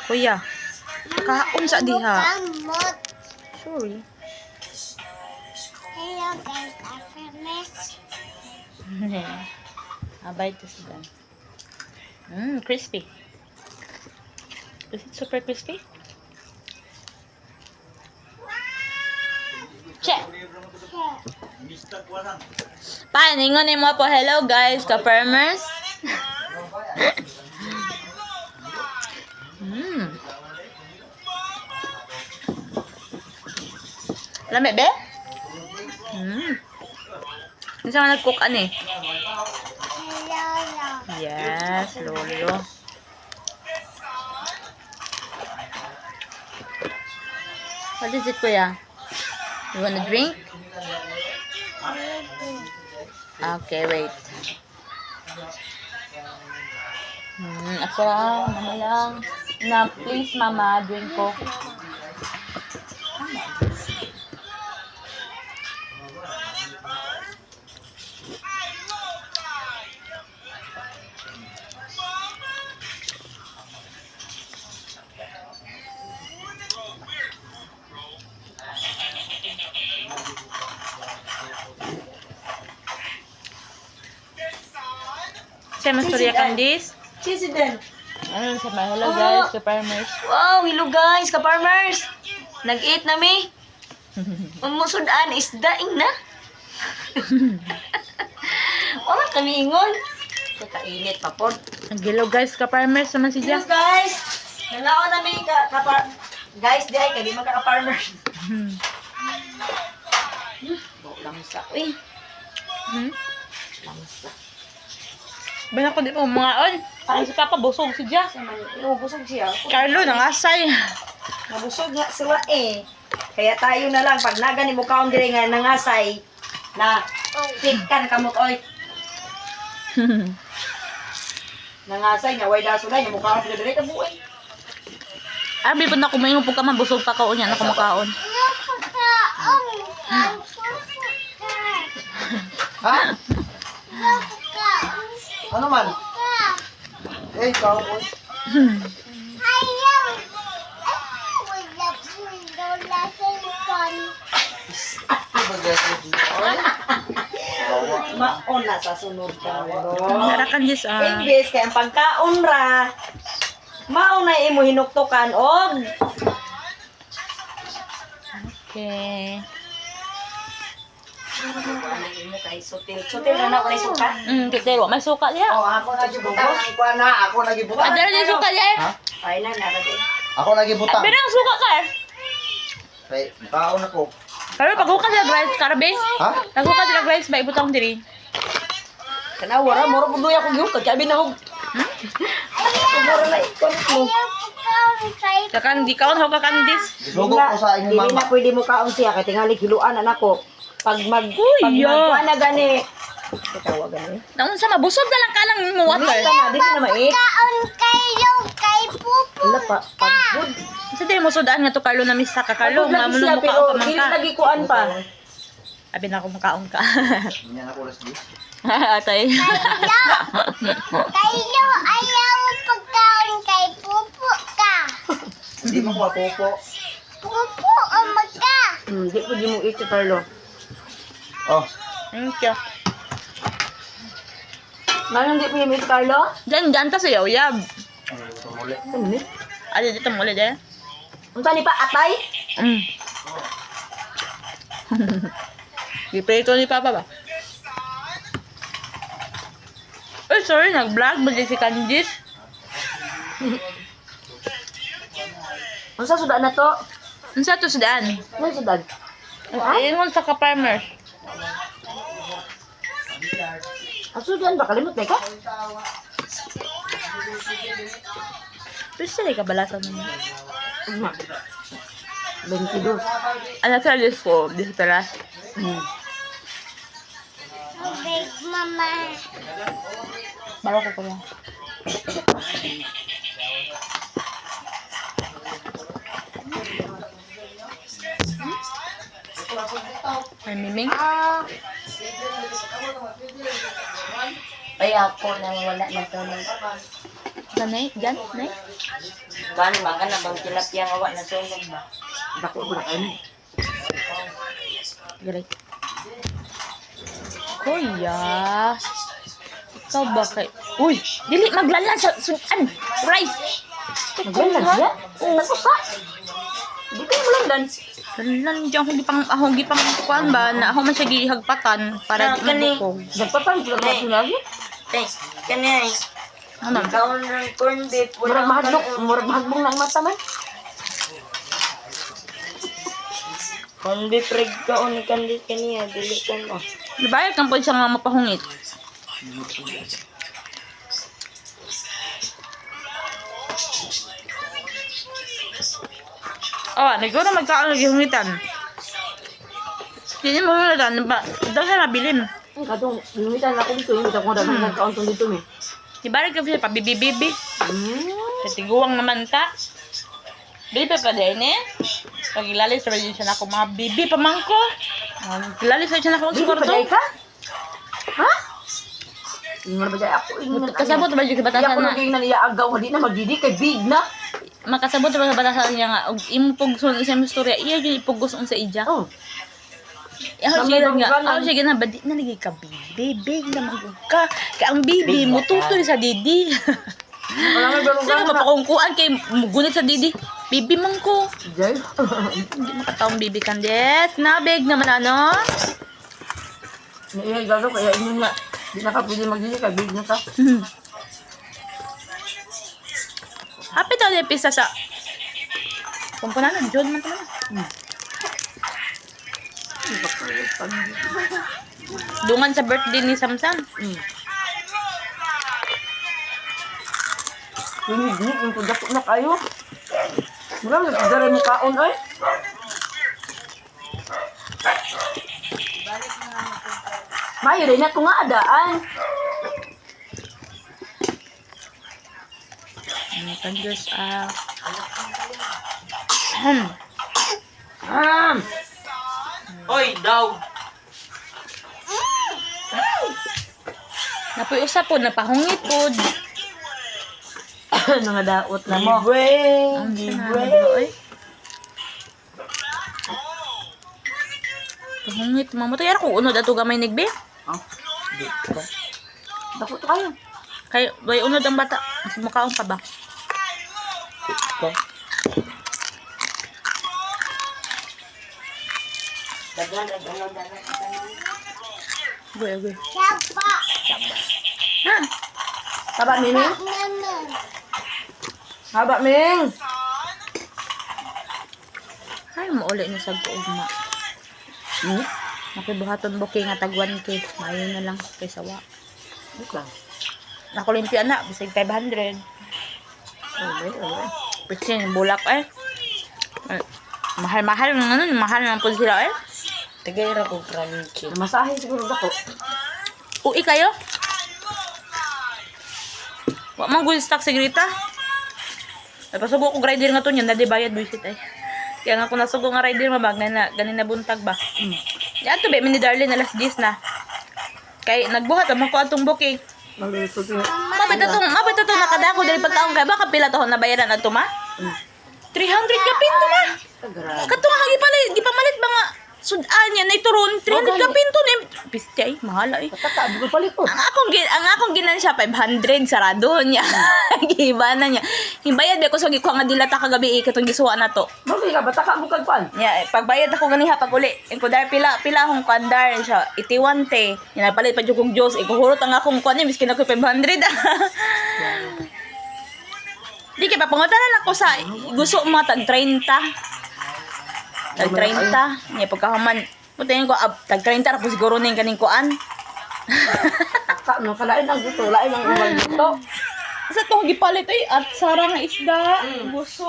Kuya. Kaon sa diha. Sorry. Hello guys, I'm Miss. Abay to sila. Crispy. Is it super crispy? Check. Paningon mo po. Hello guys, ka-farmers. Lami be? Hindi siya nag-cook ani. Hello. Yes, lolo. What is it, kuya? You wanna drink? Okay, wait. Ako lang, mama lang. Na, please, mama, drink ko. Siya masturya Candice. Cheesy din. Ayun, sa mga hello guys, ka-farmers. Wow, hello guys, ka-farmers. Nag-eat na mi. Umusudaan, isdaing na. Wala kami ingon. Kakainit pa po. Hello guys, ka-farmers naman si Hello Jess. guys. Nalaon na mi guys, di ay kadi magka-farmers. Lamsa. Uy. Lamsa. Bala ko di mo mangaon. Parang si Papa busog si Jess. Inubusog siya. Carlo, nangasay. Nabusog nga sila eh. Kaya tayo na lang, pag nagani mo kaon dire nga nangasay, na tikkan kamot oy. Nangasay nga way daso na, yung mukha ko dire ka buoy. Abi po na kumain po ka man, busog pa kaon yan, ako makaon. Ha? Ano man? Eh, ikaw po. Maon na sa sunod ka. Narakan Jess, Imbes kay ang pagkaon ra. Mao na imo hinuktukan og Okay. ano imo kay sutil. Sutil na ako suka. Kitero, may suka niya. Oh, ako nagibutang ang kuha na. Ako nagibutang. Adala niya suka niya eh. Ha? Ay na din. Ako nagibutang. Pero suka ka eh. Kay, kaon ako. Pero pag-uka sila rice, karbe. Ha? Pag-uka sila rice, ba ibutang diri. Kana wara moro pud duya ko gyud kay na hog. Moro na ikon mo. Kakan, di kaon ho ka Candice. Sugok ko sa inyong Dili mama. na pwede mo kaon siya kay tingali hiluan anak ko. Pag Kuya. magkuha na gani. Tawag gani. Naun sa mabusog na lang ka lang mo water. Basta na dili na mait. Kay pupu. Wala pa pagod. Sa di mo sudaan nga to Carlo na misa ka Carlo, Pagod lagi mamuno siya mo pero kaon pa man dili ka. lagi kuan pa. Abi na ako makaon ka. Ganyan ako las dis. Atay. Kayo ayaw pagkaon kay pupu ka. Hindi mo ko popo. Pupu o magka. Di pud mo ito Carlo. Oh, Thank you. Manong di pud mo ito Carlo? Diyan ta sa yaw-yab. ano ito muli? Ano ni? Ali dito mo ulit eh. Unsa ni pa atay? Giprito ni Papa ba? Oh, sorry, nag-vlog ba si Candice? Unsa sudan na to? Unsa to sudaan? Ano sudan? Ingon sa ka-farmers. Ang sudan ba kalimot na ka? Pero sila kabalasan mo. 22. Ano sa list ko? Disperas. Okay, mama. Baro ko kuya. Ay, miming. Ay ako na wala na to. Ganay, dyan, nay. Gani man ka na bang tilapia nga wa na sunog ba? Dako ko na kayo. Garay. Kuya. Ikaw ba kay... Uy! Dili, maglalan sa sudan! Rice! Maglandan siya? Oo. Sa? Di kayo malandan. Lalan dyan, ako gipang kuan ba, na ako man siya gihagpatan para di mabukog. Nagpapang sila mga sinabi? Eh, kanay. Ano? Ikaw ng corn beef. Murag mahadlok ng mata man. Corn beef rig ka o ni Candy kaniya. Dili ka no. Libayad kang po siya nga mapahungit. Oh, nagkaroon na magkaon lagi hungitan. Hindi mo hungitan, daw siya nabilin. Katong lumitan ako dito, hindi ako dami nagkauntong dito mi. Ibalik ka siya pa bibi-bibi. Katiguang naman ka. Bibi pa din eh. Pag ilalis sa rin siya na ako, mga bibi pa man ko. Ilalis sa siya na ako sa kwarto. ka? Ha? Hindi mo na ba dyan ako? Kasabot ba yung Iya batasan ko na? naging naniyaagaw, hindi na magdidi kay big na. Makasabot ba sa batasan niya nga, og imupog sa isang istorya, iya yung ipugos sa ija. Oh. Ako siya nga, ako siya nga, ba di na lagi ka bibi, big na magug ka. Kaya ang bibi, mututoy sa didi. Wala may barong Sino mapakungkuan kay mugunit sa didi? Bibi man ko. Jay. Hindi makataong bibi kandes. Nabig naman ano? Iya garo kaya inyo nga. Di na ka pwede magdidi kay big na ka. Happy daw yung pista sa... Kumpunanan, John man talaga. Dungan sa birthday ni Samsam. Pinigit, yung pagdako na kayo. Mura, nagdara mo kaon ay. May rin na ito nga adaan. Kan Diyos, Oy, daw. napoy usap po, napahungit po. Mga daot na mo. Ang libre. Pahungit, mamatay. Ano kung unod ato gamay nigbe? Dako to kayo. Kay, bay unod ang bata. Mas mukhaong pa ba? Goy, goy. Siapa? Ha? Haba, Ming. Naman. Haba, Ming. Ay, maulit ni sa ugma. Nakibuhaton booking nga tag 1K. Mayo na lang kay sawa. Ika. Nakulimpian na, bisig 500. Kasi yung bulak eh. Mahal-mahal ng ano, mahal ng po sila eh. Tagay ra ko crunchy. Masahe siguro dako. Uwi kayo? Wa man good stock sigrita. Ay pasugo ko rider nga to niyan, dadi bayad visit ay. Kaya nga ako nasugo nga rider mabag na ganin na buntag ba. Ya to be mini darling alas 10 na. Kay nagbuhat man ko atong booking. Maluto to. Mabit atong nakadako dali pagkaon kay baka pila to na bayaran ato ma? 300 ka pinto ma. Kato nga hagi pala, di pa malit ba nga sudan niya na ituron 300 ka pinto ni piste ay mahala eh. Taka, buko palit ko. Ang akong ginan siya 500 sarado niya. Giba na niya. Himbayad ba ko sa gikuha nga dilata kagabi katong gisuwa na to. Bakit ka bataka bukag pan? Nya pagbayad ako ganiha pag uli. Ko dar pila akong kandar siya 81 te. Nya palit pa jud kong Dios. Ikuhurot ang akong kuan miskin ako 500. Di kay papangutan ako sa gusto mo tag 30. Tag 30. Nya pagkahuman putayin ko tag 30 ra po siguro ning kaning kuan. Taka, no, kalain ang gusto, lain ang umal dito. Sa to gipalit ay at sarang isda. Gusto